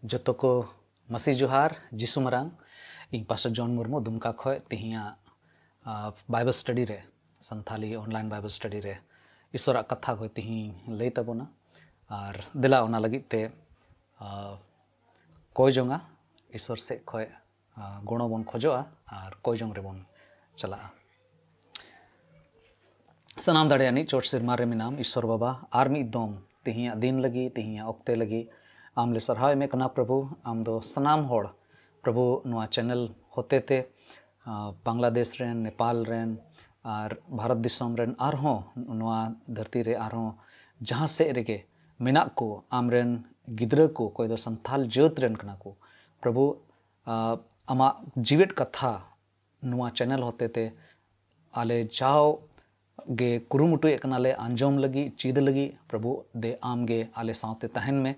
जोतो को मसी जोहार जिसु मरांग इन पास्टर जॉन मुर्मू दुमका खय तिहिया बाइबल स्टडी रे संथाली ऑनलाइन बाइबल स्टडी रे ईश्वर कथा को तिहि लई तबोना और दिला ओना लगित ते कोय जोंगा ईश्वर से खय गुणो बन खोजोआ और कोय जोंग रे बन चला सनाम दाड़ेयानी चोट सिरमा रे मिनाम ईश्वर बाबा आर मी दोम तिहिया दिन लगी तिहिया ओक्ते लगी आमले सरहाय में कना प्रभु आम दो सनाम होड़ प्रभु नुआ चैनल होते थे बांग्लादेश रेन नेपाल रेन और भारत दिसोम रेन आरहों नुआ धरती रे आरहों जहाँ से रेगे मिना को आमरेन गिद्र को कोई दो संथाल जोत रेन कना को प्रभु आमा जीवित कथा नुआ चैनल होते थे आले जाओ गे कुरुमुटु एकनाले आंजोम लगी चीद लगी प्रभु दे आम गे आले सावते तहन में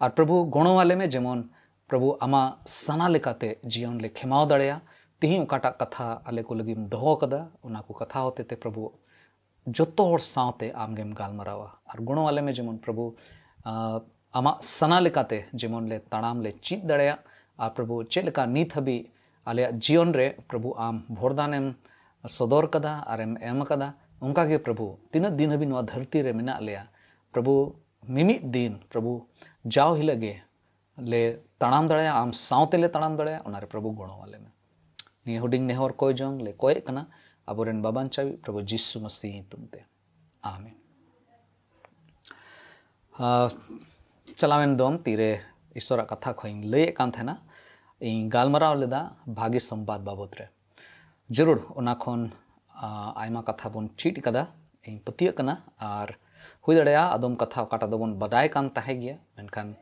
और प्रभु गुणों वाले में जेमन प्रभु आमा सना लेकाते जीवन ले खेमाव दड़ेया तिही उकाटा कथा आले को लगी दोहो कदा उना को कथा होते थे प्रभु जोतो हर सावते आम गेम गालमरावा और गुणों वाले में जेमन प्रभु आमा सना लेकाते जेमन ले ताड़ाम ले चीद दड़ेया और प्रभु चेलका नीत हबी आले जीवन रे प्रभु आम भोरदानेम सदर कदा और एम कदा उनका के प्रभु तीन दिन हबी नुआ धरती रे मिना लिया प्रभु मिमित दिन प्रभु जाओ ही लगे ले तड़ाम दड़ाया आम सावते ले तड़ाम दड़ाया उनारे प्रभु गुणों वाले में निये हुडिंग नेहर कोय जोंग ले कोय कना अबोरेन बाबान चावी प्रभु जिसु मसीह तुमते आमीन चलावेन दोम तीरे ईश्वर कथा खोइंग लय कान थेना इन गालमराव लेदा भागी संवाद बाबत रे जरूर उना खोन आयमा कथा बोन चीट कदा इन पतिय कना और हुई दड़ेया आदम कथा काटा दोबन बदाय कान ताहे गया मेनखान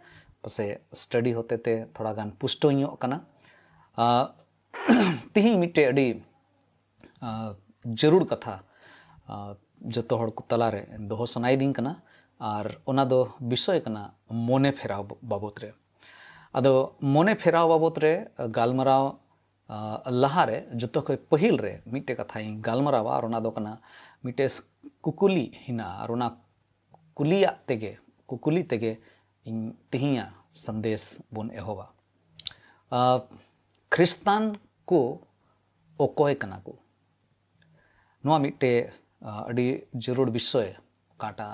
पसे स्टडी होते थे थोड़ा गान पुष्टो कना तिही मिट्टे अड़ी जरूर कथा जतो हड़ को तलारे दोहो सनाई दिन कना और ओना दो विषय कना मोने फेराव बाबत रे अदो मोने फेराव बाबत रे गालमराव लहारे जतो कोई पहिल रे मिट्टे कथा इन गालमरावा और ओना दो कना मिट्टे कुकुली हिना और ओना कुलिया तेगे कुकुली तेगे इन तिहिया संदेश बोन एहोवा ख्रिस्तान को ओकोय कना को नोआ मिट्टे अड़ी जरूर विषय काटा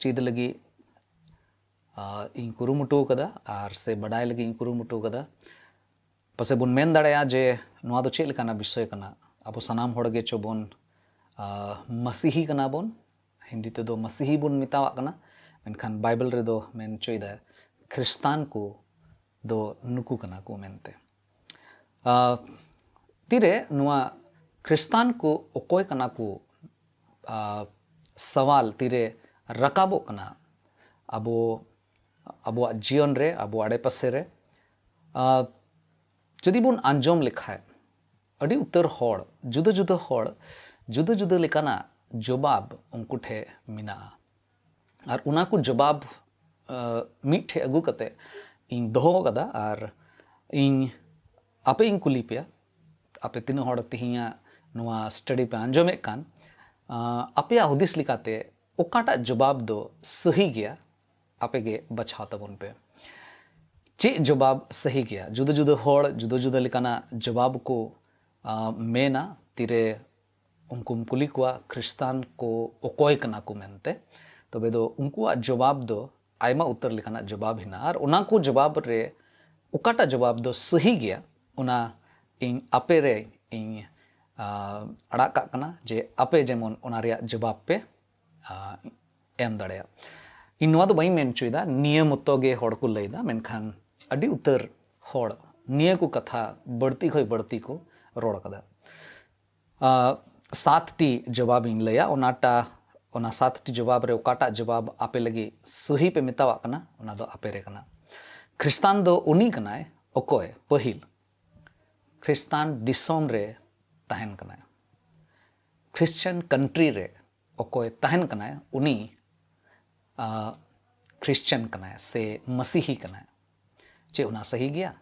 चीद लगी इन कुरुमुटु कदा और से बडाय लगी इन कुरुमुटु कदा पसे बोन मेन दाड़ेया जे नोआ दो चेल लेकाना विषय कना अब सनाम होड़गे चो बोन मसीही कना बोन हिंदी ते दो मसीही बोन मितावा कना मेनखान बाइबल रे दो मेन चोइदा ख्रिस्तान को दो नुकु कना को मेनते तीरे नुआ ख्रिस्तान को ओकोय कना को सवाल तीरे रकाबो कना अबो अबो जीवन रे अबो आड़े पासे रे जदि बोन आंजोम लेखाय अड़ी उत्तर होड़ जुदा जुदा होड़ जुदा जुदा लेकाना जवाब उनको ठे मिना और उना को जवाब मिठे अगु कते इन दोहो कदा और इन आपे इन कुली पे आपे तीन होड़ तिहिया नुआ स्टडी पे आंजोमे कान आपे हुदिस लिकाते ओकाटा जवाब दो सही गया आपे गे बचाव तबन पे चे जवाब सही गया जुदा जुदा होड़ जुदा जुदा लिकाना जवाब को मेना तीरे उनको कुली कुआ ख्रिस्तान को ओकोय कना को मेनते तो बेदो उनको जवाब दो आयमा उत्तर लिखाना जवाब हिना और उना को जवाब रे उकाटा जवाब दो सही गया उना इन आपे रे इन अड़ा का कना जे आपे जेमन उना रे जवाब पे एम दड़ेया इन नोआ दो बई मेन चुइदा नियम उतोगे होड़ को लईदा मेनखान अडी उत्तर होड़ निय को कथा बढ़ती खोय बढ़ती को रोड़ कदा 7टी जवाब इन लया ओनाटा ओना 7टी जवाब रे ओकाटा जवाब आपे लगी सही पे मितावा कना ओना दो आपे रे कना ख्रिस्तान दो उनी कनाय ओकोय पहिल ख्रिस्तान दिसोम रे तहन कनाय क्रिश्चियन कंट्री रे ओकोय तहन कनाय उनी क्रिश्चियन कनाय से मसीही कनाय चे उना सही गया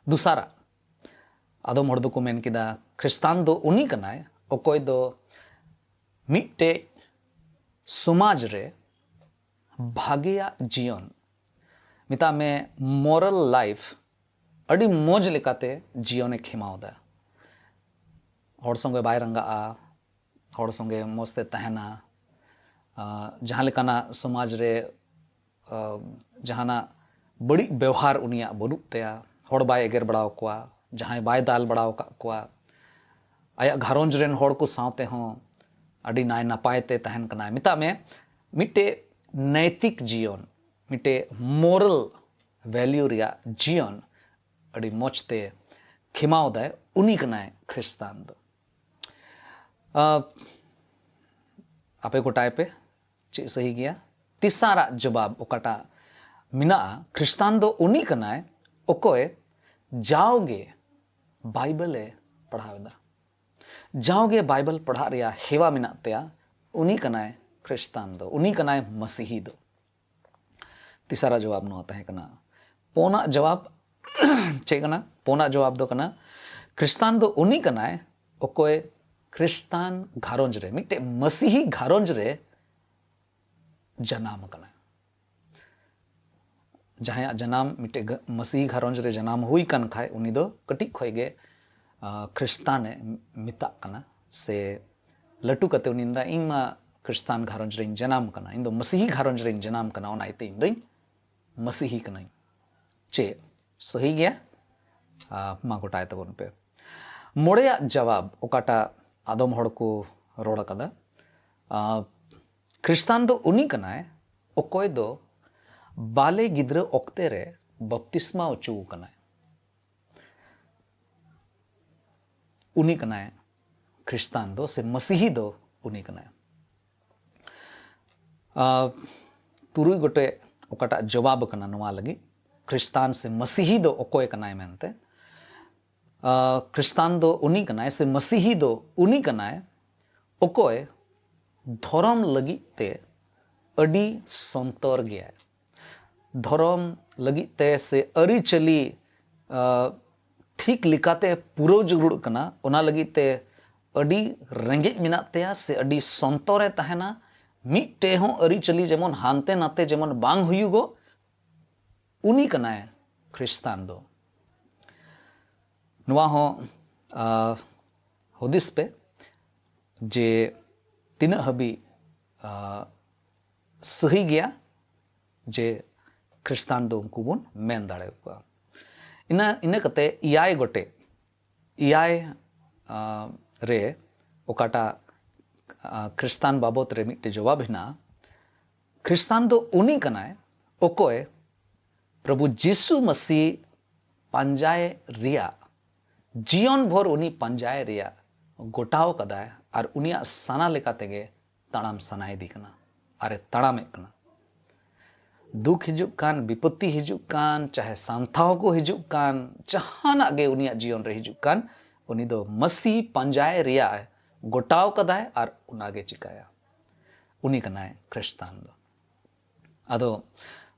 दूसरा आदम हड़ को मेन किदा ख्रिस्तान दो उनी कनाय ओकोय दो मिट्टे समाज रे भागेया जीवन मिता में मोरल लाइफ अड़ी मोज लेकाते जीवने खिमावदा हर संगे बाय रंगा हर संगे मस्ते तहना जहाँ लेकाना समाज रे जहाना बड़ी व्यवहार उनिया बनुक तया हर बाय एगर बड़ाव कोआ जहाँ बाय दाल बड़ाव कोआ आया घारोंज रेन हर को सावते हों अड़ी नाय नपाय ते तहन कना मिता में मिट्टे नैतिक जीवन मिट्टे मोरल वैल्यू रिया जीवन अड़ी मोचते खिमावदा उनी कना ख्रिस्तान दो आपे गोटाय पे चे सही गया तिसारा जवाब ओकाटा मिना ख्रिस्तान दो उनी कना ओकोय जाओगे बाइबले पढ़ावेदा जाओगे बाइबल पढ़ा रिया हेवा मिना तया उनी कना ख्रिस्तान दो उनी कना मसीही दो तिसारा जवाब नो तहे कना पोना जवाब चे कना पोना जवाब दो कना ख्रिस्तान दो उनी कना ओकोय ख्रिस्तान घारोंज रे मिट्टे मसीही घारोंज रे जनाम कना जहाँ जनाम मिट्टे मसीही घारोंज रे जनाम हुई कन खाए उनी दो कटिक खोगे ख्रिस्ताने मिता कना से लटू कते उनिंदा इमा ख्रिस्तान घारोंज रे जनाम कना इन दो मसीही घारोंज रे जनाम कना ओना इते इन दो मसीही कना चे सही गया मा गोटाय तबन पे मोड़ेया जवाब ओकाटा आदम हड़ को रोड़ कदा ख्रिस्तान दो उनी कना ओकोय दो बाले गिद्र ओक्ते रे बपतिस्मा ओचू कना उनी कना ख्रिस्तान दो से मसीही दो उनी कना तुरुई गोटे ओकाटा जवाब कना नवा लगी ख्रिस्तान से मसीही दो ओकोय कना मेनते ख्रिस्तान दो उनी कना से मसीही दो उनी कना ओकोय धर्म लगी ते अडी संतर गया धर्म लगी ते से अरी चली ठीक लिकाते पूरो जरूर कना ओना लगी ते अडी रेंगे मिना तेया से अडी संतरे तहना मिट्टे हों अरी चली जेमन हानते नाते जेमन बांग हुयुगो उनी कना ख्रिस्तान दो नुआ हों हुदिस पे जे तीन हबी सही गया जे ख्रिस्तान दो उनको बन मेन दाड़े को इन कते इयाय गोटे इयाय रे ओकाटा ख्रिस्तान बाबत रे मिट्टे जवाब हिना ख्रिस्तान दो उनी कना ओकोय प्रभु जीसु मसीह पंजाय रिया जीवन भर उनी पंजाय रिया गोटाव कदा और उनिया साना लेका तेगे ताड़ाम सनाय दी कना अरे ताड़ामे कना दुख हिजुक कान विपत्ति हिजुक कान चाहे सांथाव को हिजुक कान जहाना गे उनिया जीवन रे हिजुक कान उनी दो मसीह पंजाय रिया गोटाव कदा और उनागे चिकाया उनी कना ख्रिस्तान दो अदो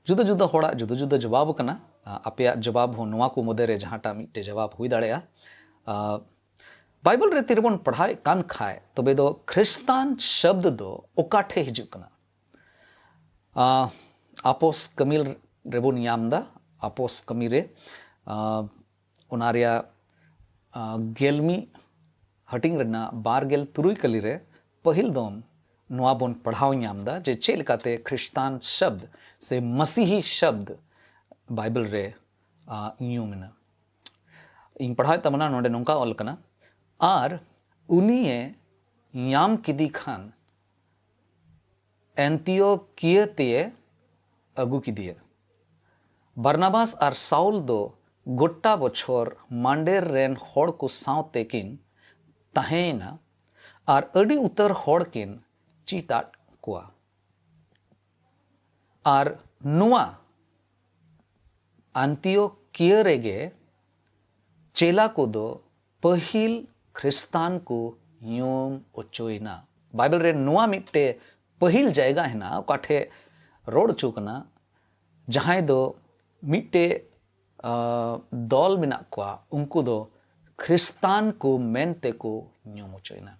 जुदा जुदा होड़ा जुदा जुदा जवाब कना अपया जवाब हो नवा को मुदे रे जहाटा मिट्टे जवाब हुई दाड़ेया बाइबल रे तिरबन पढ़ाए कान खाए तबे दो ख्रिस्तान शब्द दो ओकाठे हिजुक कना आपोस कमिल रेबुन यामदा आपोस कमिरे उनारिया गेलमी हटिंग रेना बारगेल तुरुई कली रे पहिल दोम नवा बन पढ़ाव यामदा जे चे लेकाते ख्रिस्तान शब्द से मसीही शब्द बाइबल रे यूमिना इन पढ़ाए तमना नोडे नोंका ऑल कना आर उनिये याम किदी खान एंतियोकिया ते अगु किदिया बरनाबास आर साउल दो गोट्टा बछोर मांडेर रेन होड़ को सावते किन तहेना आर अडी उतर होड़ किन चीताट कुआ आर नुआ अंतियोकिया रेगे चेला को दो पहिल ख्रिस्तान को योम ओचोइना बाइबल रे नुआ मिट्टे पहिल जायगा है ना काठे रोड चुकना जहां दो मिट्टे दौल मिना को उनको दो ख्रिस्तान को मेनते को योम ओचोइना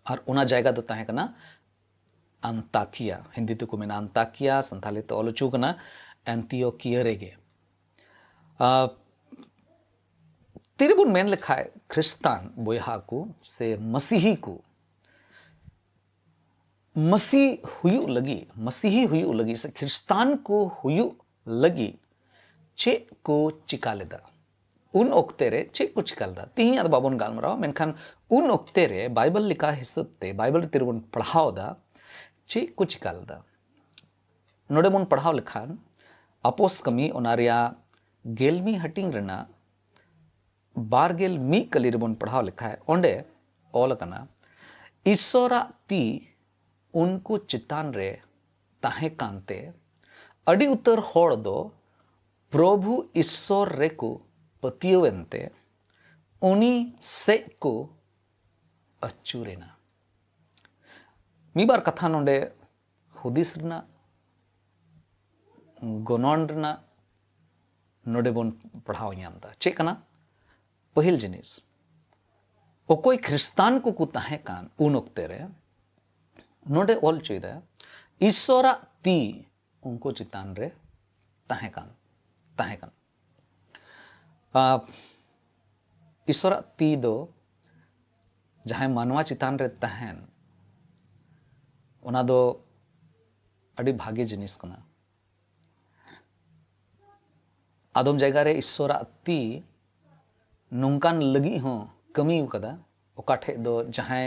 और उना जायगा दो ताहे कना अंताकिया हिंदी तेको मेना अंताकिया संथाली ते ऑल हचू कना एंटियोकिया रेगे तिरबुन मेन लेखाय ख्रिस्तान बोयहा को से मसीही को मसीह हुयु लगी से ख्रिस्तान को हुयु लगी चे को चिका लेदा उन ओक्ते रे चे को चिका लेदा तिही अद बाबन गालमराव मेनखान उन ओक्ते रे बाइबल लिखा हिसाब ते बाइबल तिरबुन पढ़ाव दा चे को चिका लेदा नोडे बन पढ़ाव लेखान अपोस कमी ओनारिया गेलमी हटिंग रेना बारगेल मी कली रेबन पढ़ाव लिखा है ओंडे ऑल कना ईश्वरा ती उनको चितान रे ताहे कांते अड़ी उतर होड़ दो प्रभु ईश्वर रे को पतियोवेंते उनी से को अचूरेना मी बार कथा नोंडे हुदिस रना गोनोन रना नोडे बन पढ़ाव नामदा चे कना पहिल जिनिस ओकोई ख्रिस्तान को ताहे कान उन ओक्ते रे नोडे ऑल चुदा ईश्वरा ती उनको चितान रे ताहे कान ईश्वरा ती दो जहां मानवा चितान रे तहन ओना दो अड़ी भागे जिनिस कना आदम जगह रे ईश्वरा ती नोंकान लगी हो कमी कदा ओका ठे दो जहां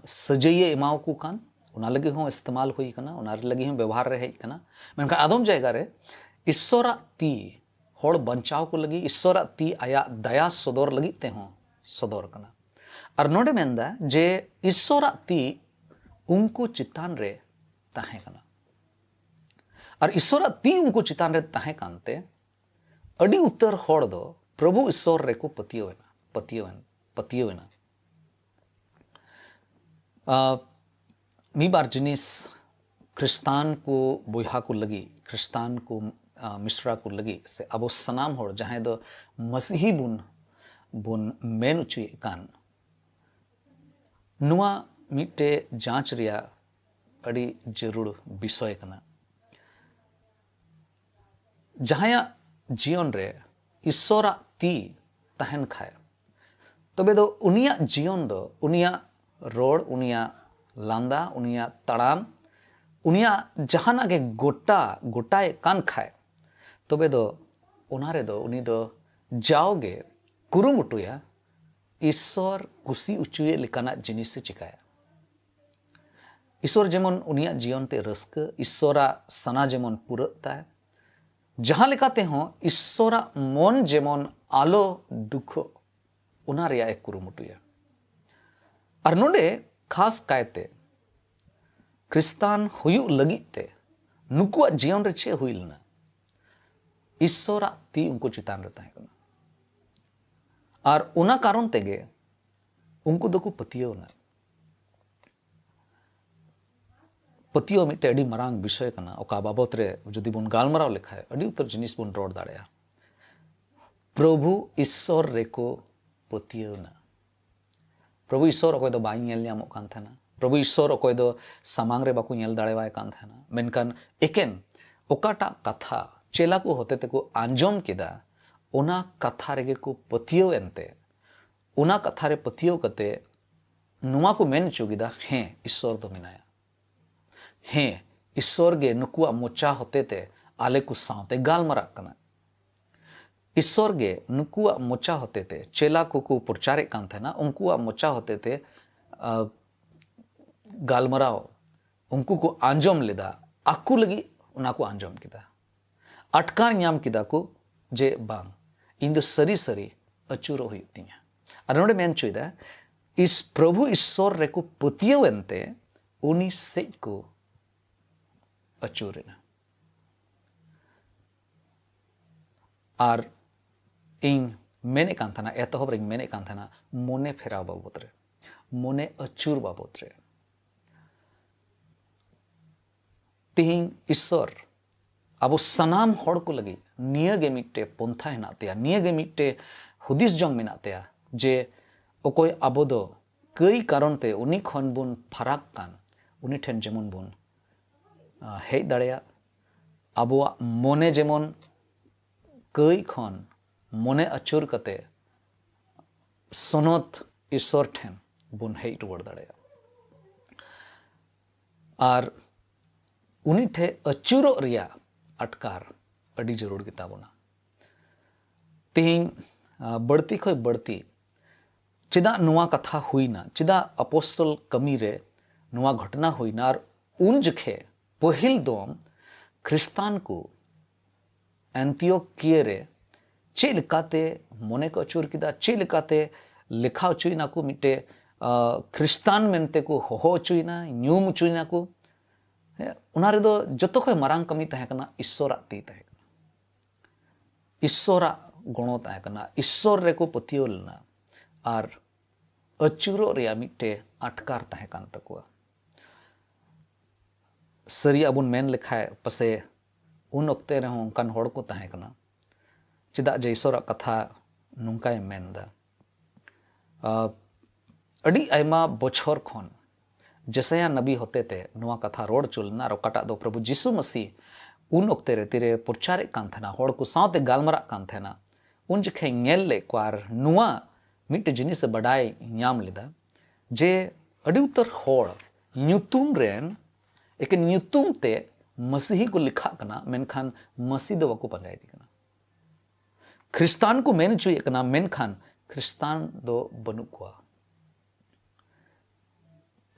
सजये एमाव को कान ओना लगी हो इस्तेमाल हुई कना ओना लगी हो व्यवहार रे हेज कना मेनका आदम जगह रे ईश्वरा ती होड़ बंचाव को लगी ईश्वरा ती आया दया सदोर लगी ते हो सदोर कना और नोडे मेंदा जे ईश्वरा ती उनको चितान रे ताहे कना और ईश्वरा ती उनको चितान रे ताहे कानते अड़ी उत्तर होड़ दो प्रभु ईश्वर रे को पतियोवेना मी बार जिनिस ख्रिस्तान को बोहा को लगी ख्रिस्तान को मिश्रा को लगी से अब सनाम होड़ जहां दो मसीही बुन मेन उचुए कान नुआ मिटे जांच रिया अड़ी जरूर विषय कना जहां जीवन रे ईश्वरा ती तहन खाए तबे दो उनिया जीवन दो उनिया रोड उनिया लांदा उनिया तड़ाम उनिया जहाना के गोटाए कान खाए तबे दो उनारे दो उनी दो जाओगे कुरुमुटुया ईश्वर कुसी उचुए लिकाना जिनिस चिकाया ईश्वर जेमन उनिया जीवन ते रस्क ईश्वरा सना जेमन पुरता जहां लेकाते हो ईश्वरा मन जेमन आलो दुख उना रिया एक कुरुमुटुया और नोडे खास कायते ख्रिस्तान हुयु लगिते नुकुआ जीवन रे चे हुइलना ईश्वरा ती उनको चितान रे ताहे कना और उना कारण तेगे उनको दको पतियोना पतियो मिटे अड़ी मरांग विषय कना ओका बाबत रे जदि बुन गालमराव लेखा है अड़ी उतर जिनिस बुन रोड दाड़या प्रभु ईश्वर रे को पतियोना प्रभु ईश्वर अकोय दो बाई नेल ᱧᱟᱢᱚᱜ कान थाना प्रभु ईश्वर अकोय दो सामांग रे बाकू नेल दाड़ेवाय कान थाना मेनकान एकेन ओकाटा कथा चेला को होते ते को आंजोम केदा ओना कथा रेगे को पतियो एनते ओना कथा रे पतियो कते नुवा को मेन चुगिदा हे ईश्वर दो मिनाया हे ईश्वर गे नुकुआ मोचा होते ते आले को सावते गालमरा कना ईश्वर गे नुकुआ मोचा होते थे चेला को प्रचारे कान थे ना उनकुआ मोचा होते थे गालमराव उनको को आंजोम लेदा आकू लगी उना को आंजोम किदा अटकार ᱧᱟᱢ किदा को जे बांग इन दो सरी सरी अचूरो हुई तिया और नोडे मेन चुइदा इस प्रभु ईश्वर रे को पतियो एनते उनी से को अचूरेना और इन मेने कान थाना एतहब रे मेने कान थाना मोने फेराव बाबत रे मोने अचूर बाबत रे तिहिं ईश्वर अब सनाम होड़ को लगी निया गे मिट्टे पंथा हेना तेया निया गे मिट्टे हुदिस जंग मेना तेया जे ओकोय अबो दो कई कारण ते उनी खन बुन फराक कान उनी ठेन जेमन बुन हेज दाड़ेया आबोआ मोने जेमन कई खन मोने अचुर कते सोनत ईश्वर ठेन बुन हेज रुवाड़ दाड़ेया और उनी ठे अचुरो रिया अटकार अड़ी जरूर गिताबोना तेहिं बढ़ती खय बढ़ती चेदा नुआ कथा हुईना चेदा अपोस्तल कमी रे नुआ घटना हुईना और उन जखे पहिल दोम ख्रिस्तान को एंटियोकिया रे चेद लेकाते मोने को अचुर किदा चेद लेकाते लिखा चुईना को मिटे ख्रिस्तान मेनते को होहो चुईना न्यूम चुईना को उना रे दो जतो खय मारांग कमी तहे कना ईश्वरा ती तहे ईश्वरा गणो तहे कना ईश्वर रे को पतियो लेना और अचुरो रे मिटे अटकार तहे कान तकुआ सरी अबुन मेन लेखाय पसे उन ओक्ते रे उनकान होड़ को तहे कना चेदा जे ईश्वरा कथा नुंकाय मेनदा अड़ी आयमा बछर खन जसया नबी होते ते नुआ कथा रोड चुलना रोकाटा दो प्रभु जीसु मसीह उन ओक्ते रे तिरे प्रचारे कान थेना होड़ को सावते गालमरा कान थेना उन जखे नेल ले क्वार नुआ मिट जिनिस बडाय न्याम लेदा जे अड़ी उतर होड़ न्यूतुम रेन एक न्यूतुम ते मसीही को लिखा कना मेनखान मसीह दो वको पंजाय दी कना ख्रिस्तान को मेन चुई कना मेनखान ख्रिस्तान दो बनु कोआ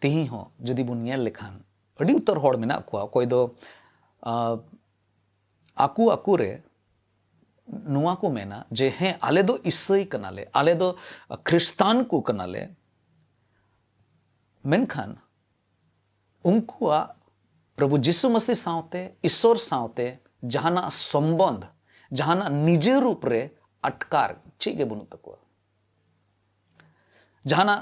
तिही हो जदि बुन नेल लेखान अड़ी उतर होड़ मेना कोआ कोई दो आकू आकू रे नुआ को मेना जे हैं आले दो ईसाई कनाले आले दो ख्रिस्तान को कनाले मेनखान उनकुआ प्रभु जीसु मसीह सावते ईश्वर सावते जहाना संबंध जहाना निजे रूप रे अटकार चीगे बुनु तकुआ जहाना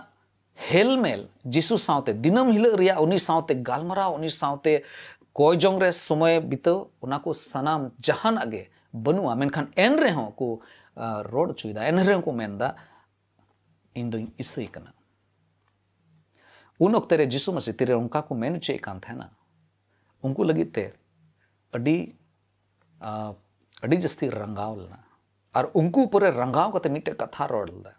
हेलमेल जीसु सावते दिनम हिलक रिया उनी सावते गालमरा उनी सावते कोय जोंग रे समय बितो उना को सनाम जहान आगे बनुआ मेनखान एन रे हो को रोड चुईदा एन रे को मेनदा इन दो ईसाई कना उन ओक्ते रे जीसु मसीह तिरे उनका को मेन चे कान थेना उनको लगी ते अड़ी जस्ती रंगाव लना और उनको पूरे रंगाव कते मिटे कथा रोड लदा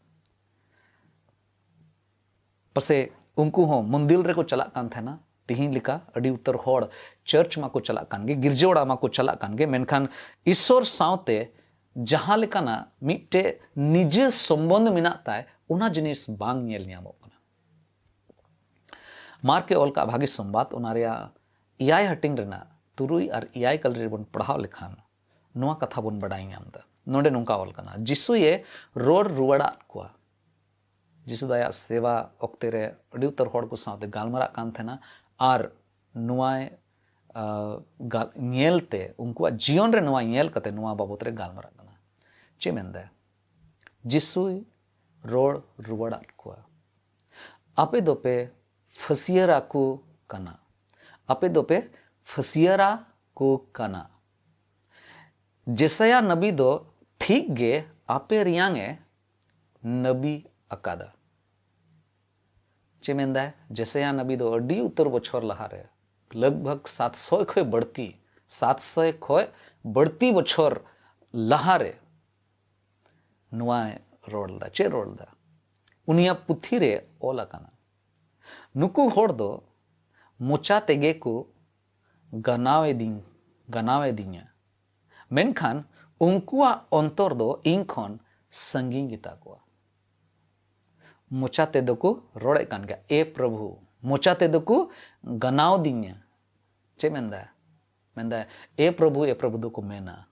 पसे उनको हो मंदिर रे को चला कान थेना तिहिं लिका अड़ी उत्तर होड़ चर्च मा को चला कान गे गिरजोड़ा मा को चला कान गे मेनखान ईश्वर सावते जहां लेकाना मिटे निजे संबंध मिना ताय उना जिनिस बांग नेल न्यामो कना मार के ओल का भागी संवाद उना रिया इयाय हटिंग रेना तुरुई और इयाय कल रे बन पढ़ाव लेखान नुआ कथा बन बडाई न्यामदा नोडे नुंका ओल कना जिसु ये रोड रुवाड़ा कोआ जिसु दया सेवा ओक्ते रे अड़ी उत्तर होड़ को सावते गालमरा कान थेना और नुआय नेलते उनको जीवन रे नुआ नेल कते नुआ बाबत रे गालमरा कना चे मेंदा जिसु रोड रुवाड़ा कोआ आपे दोपे फसियरा को कना आपे दोपे फसियरा को कना जेसया नबी दो ठीक गे आपे रियांगे नबी अकादा चे मेंदा जेसया नबी दो अड़ी उत्तर बछर लहारे लगभग 700 खोय बढ़ती बछर लहारे नुआ रोडदा चे रोडदा उनिया पुथी रे ओला कना नुकु होड़ दो मोचा तेगे को गनावे दिन्या मेनखान उनकुआ अंतर दो इंखन संगीन गिता कोआ मोचा तेदो को रोड़े कान गया ए प्रभु मोचा तेदो को गनाव दिन्या चे मेंदा ए प्रभु दो को मेना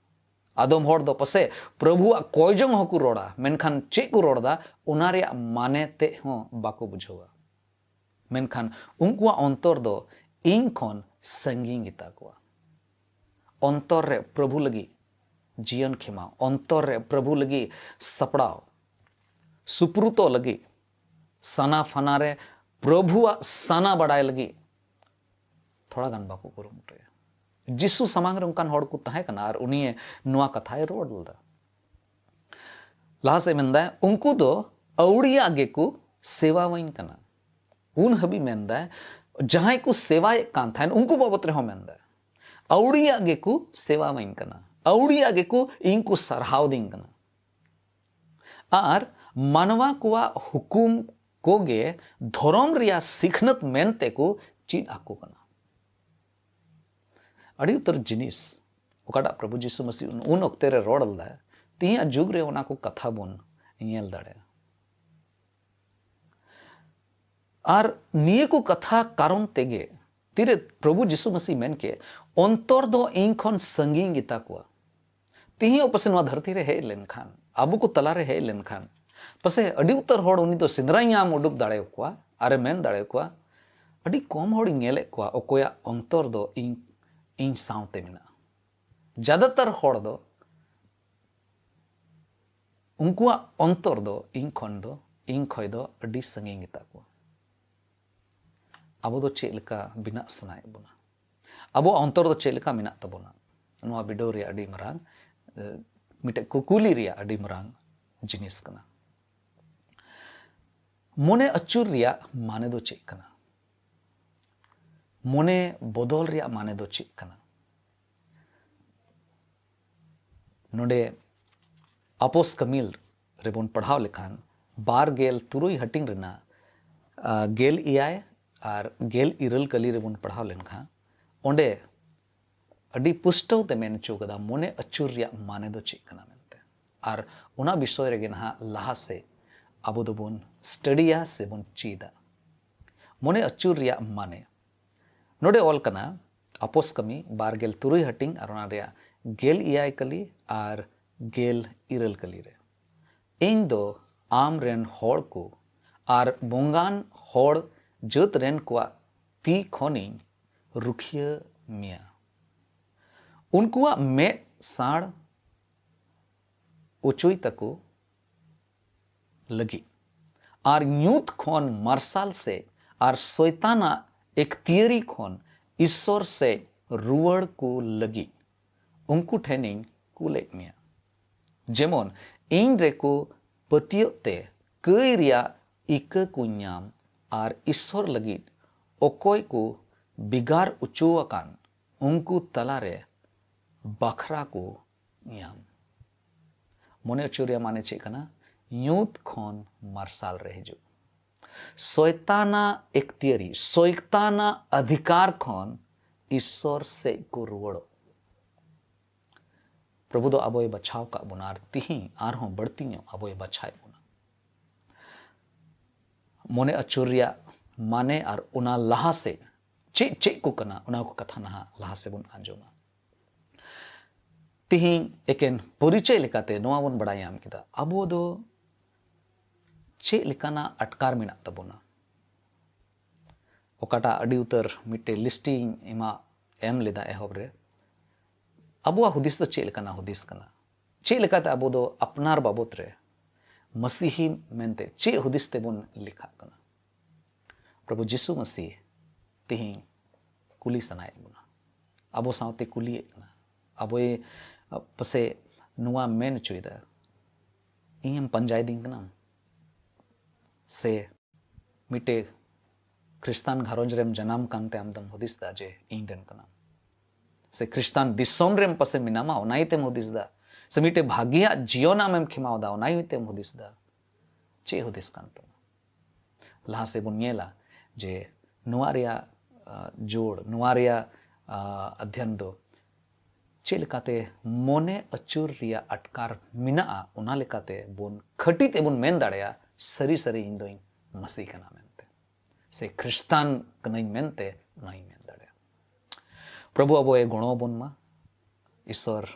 आदम होड़ दो पसे प्रभु कोई जंग हो को रोड़ा मेनखान चे को रोड़दा उना रे माने ते हो बाको बुझवा मेनखान उनकुआ अंतर दो इंखन संगीन गिता कोआ अंतर रे प्रभु लगी जीवन खेमा अंतर रे प्रभु लगी सपड़ाव सुप्रुतो लगी सना फना रे प्रभु सना बड़ाय लगी थोड़ा गान बाको कुरुमुटे जिसु समांग रे उनकान होड़ को तहे कना और उनिए नुआ कथाए रोड लदा लहा से मेंदा उनको दो अवड़िया आगे को सेवा वइन कना उन हबी मेंदा जहां को सेवाए कान थान उनको बाबत रे हो मेंदा अवड़िया गे को सेवा माइन कना अवड़िया गे को इनको सरहाव दिंग कना आर मानवा कुआ हुकुम कोगे धर्म रिया सिखनत मेनते को चीन आको कना अड़ी उतर जिनिस ओकाटा प्रभु जीसु मसीह उन ओक्ते रे रोड लदा तिया जुग रे ओना को कथा बोन नेल दाड़े आर निये को कथा कारण तेगे तीरे प्रभु जीसु मसीह मेन के अंतर दो इन खन संगीन गीता को तिही पसे नवा धरती रे हे लेनखान आबू को तला रे हे लेनखान पसे अड़ी उतर होड़ उनी तो सिंदरायाम उडुक दाड़े को आरे मेन दाड़े को अड़ी कम होड़ नेले को ओकोया अंतर दो इन सावते मिना ज्यादातर होड़ दो उनको अंतर दो इन खय दो अड़ी संगीन गीता को अब चेलका बिना सनाए बना अब अंतर दो चेलका मिना तबोना नवा बिडो रे अड़ी मरांग मिटे कुकुली रे अड़ी मरांग जिनिस कना मोने अचुर रिया माने दो चेक कना मोने बदल रिया माने दो चेक कना नोडे अपोस कमिल रेबन पढ़ाव लेखान बार गेल तुरुई हटिंग रेना गेल इयाय और गेल इरल कली रेबन पढ़ाव लेनखा ओंडे अड़ी पुष्टव ते मेन चुकदा मोने अचुर रिया माने दो चेक कना मेनते और उना विषय रेगे ना लहा से अब दोबन स्टडिया से बन चीदा मोने अचुर रिया माने नोडे ऑल कना अपोस कमी बार गेल तुरुई हटिंग और उना रिया गेल इयाय कली और गेल इरल कली रे इन दो आम रेन होड़ को और बोंगान होड़ जत रेन को ती खोनी रुखिया मिया उनको मे साड़ उचुई तको लगी और यूथ खोन मार्शल से और शैताना एक तियरी खोन ईश्वर से रुवड़ को लगी उनको ठेनिंग कुले मिया जेमन इन रे को पतियोते कई रिया इक को न्याम और ईश्वर लगी ओकोय को बिगार उचुआकान उनको तलारे बखरा को न्याम मोने अचुरिया माने चे कना यूथ खोन मार्शल रहे जो शैताना एक तियरी शैताना अधिकार खोन ईश्वर से को रुवड़ो प्रभु दो अबोय बचाव का बुनार तिही आर हों बढ़ती नो अबोय बचाए बुना मोने अचुरिया माने और उना लहा से चे को कना उना को कथा नहा लहा से बुन आंजोमा तिही एकेन परिचय लेकाते नोआ बन बड़ायाम किदा अबो दो चे लिकाना अटकार मिना तबोना ओकाटा अडी उतर मिटे लिस्टिंग इमा एम लेदा एहोब रे अबुआ हुदिस तो चे लिकाना हुदिस कना चे लिकाते अबो दो अपनार बाबत रे मसीही मेनते चे हुदिस ते बुन लिखा कना प्रभु जीसु मसीह तिही कुली सनाए बुना अबो सावते कुली कना अबोए पसे नुआ मेन चुईदा इम पंजाय दिन कना से मिटे ख्रिस्तान घरोज रेम जनाम कांते आमदम हुदिस दा जे इंडन कना से ख्रिस्तान दिसोम रेम पसे मिनामा ओनाइते हुदिस दा से मिटे भागिया जियो नाम एम खिमाव दा ओनाइते हुदिस दा चे हुदिस कांतो लहा से बुनियला जे नुआरिया जोड़ नुआरिया अध्ययन दो चे लेकाते मोने अचुर रिया अटकार मिना उना लेकाते बोन खटी ते बोन मेन दाड़या सरी सरी इन दोइन मसीह कना मेनते से ख्रिस्तान कनाई मेनते उनाई मेन दाड़या प्रभु अबो ए गुणो बोन मा ईश्वर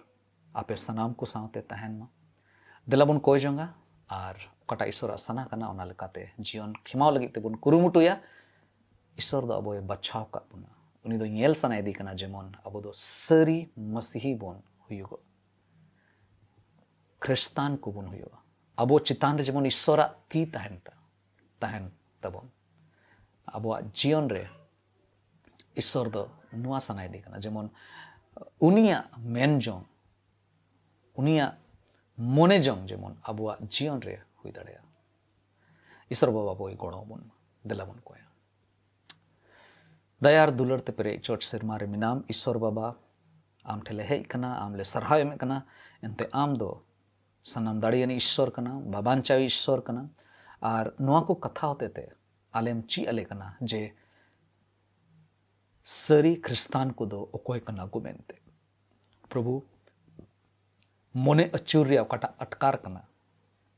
आपे सनाम को सावते तहन मा दिला बोन कोय जोंगा और कटा ईश्वर सना कना उना लेकाते जीवन खिमाव लगी ते बोन कुरुमुटुया ईश्वर दो अबो बचाव का बुना उनी दो येल सनाय दी कना जेमन अबो दो सरी मसीही बोन हुयुगो ख्रिस्तान को बोन हुयुगो अबो चितान रे जेमन ईश्वरा ती तहन तबोन अबो जीवन रे ईश्वर दो नुआ सनाय दी कना जेमन उनिया मेन जों उनिया मोने जों जेमन अबो जीवन रे हुई दाड़या ईश्वर बाबा बोई गोड़ो बोन दिला बोन कोया दयार दुलर ते पेरे चोट सिरमा रे मिनाम ईश्वर बाबा आम ठेले हेज कना आम ले सरहाव एमे कना एनते आम दो सनाम दाड़ियानी ईश्वर कना बाबांचावी ईश्वर कना और नोआ को कथा होते ते आलेम ची अले कना जे सरी ख्रिस्तान को दो ओकोय कना को मेनते प्रभु मोने अचूर्या काटा अटकार कना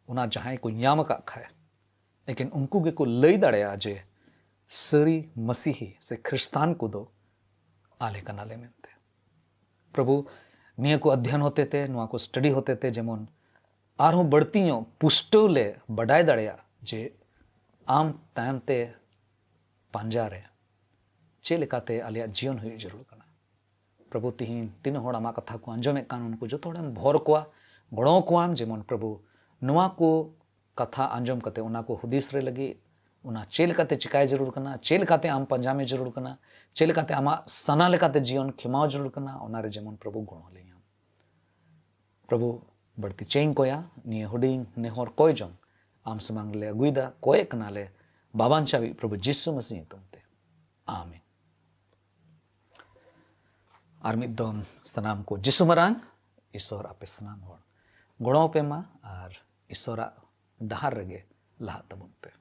उना जहां को याम का खाए लेकिन उनको के को लई दाड़या जे सरी मसीही से ख्रिस्तान को दो आले कना ले मेनते प्रभु निया को अध्ययन होते थे नुआ को स्टडी होते थे जेमन आरहों बढ़तियों पुष्टो ले बढ़ाई दाड़या जे आम तायमते पांजारे चे लेकाते आलिया जीवन हुई जरूर कना प्रभु तिहिन तीन होड़ आमा कथा को अंजमे कान उनको जो थोड़े भोर कोआ गड़ो कोआम जेमन प्रभु नुआ को कथा अंजम कते उना को हुदीस रे लगी उना चे लेकाते चिकाय जरूर कना चे लेकाते आम पंजामे जरूर कना चे लेकाते आमा सना लेकाते जीवन खिमाव जरूर कना उना रे जेमन प्रभु गणो ले प्रभु बढ़ती चेंग कोया निये हुडिंग नेहोर कोय जोंग आम समांग ले अगुइदा कोय कना ले बाबांचावी प्रभु जिसु मसीह तुमते आमीन आरमिदोम सनाम को जिसु मरांग ईश्वर आपे सनाम होड़ गणो पे मा और ईश्वरा डहार रगे लहा तबुन पे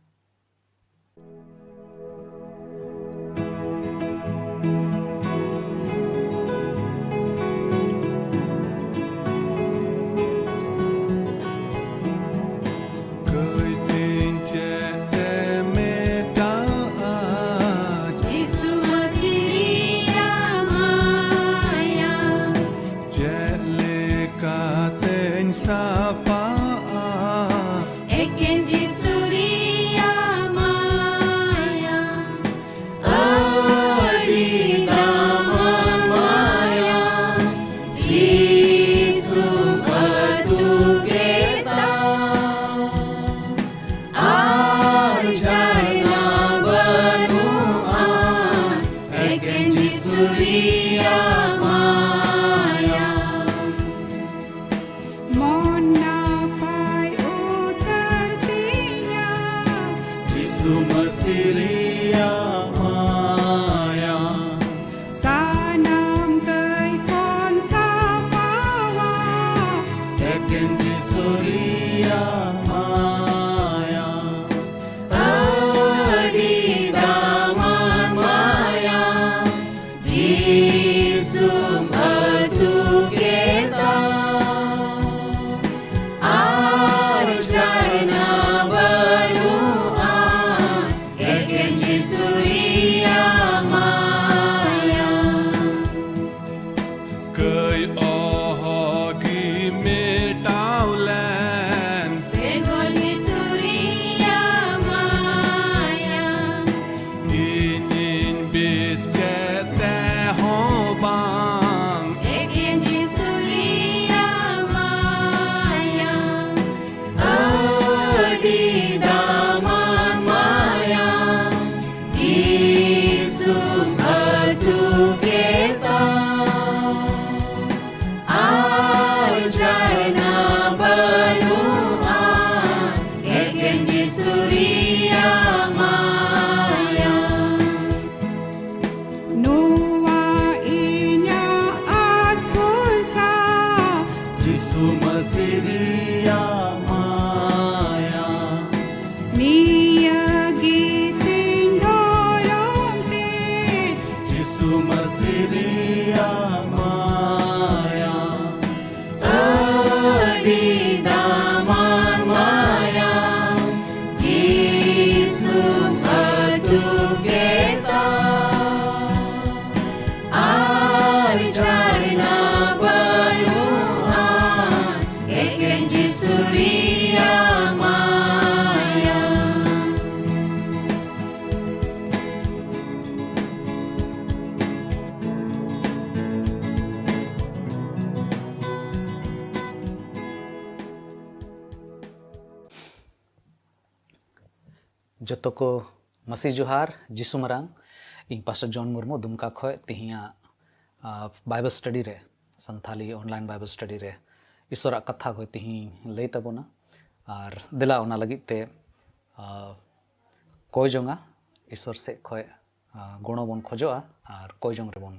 जतो को मसीह जुहार जिसु मरांग इन पास्टर जॉन मुर्मू दुमका खोय तिहिया बाइबल स्टडी रे संथाली ऑनलाइन बाइबल स्टडी रे ईश्वरा कथा खोय तिहि लई तबोना और दिला ओना लगित ते कोय जोंगा ईश्वर से खोय ᱜᱚᱲᱚ ᱵᱚᱱ ᱠᱷᱚᱡᱚᱜᱼᱟ ᱟᱨ ᱠᱚᱭ ᱡᱚᱝ ᱨᱮᱵᱚᱱ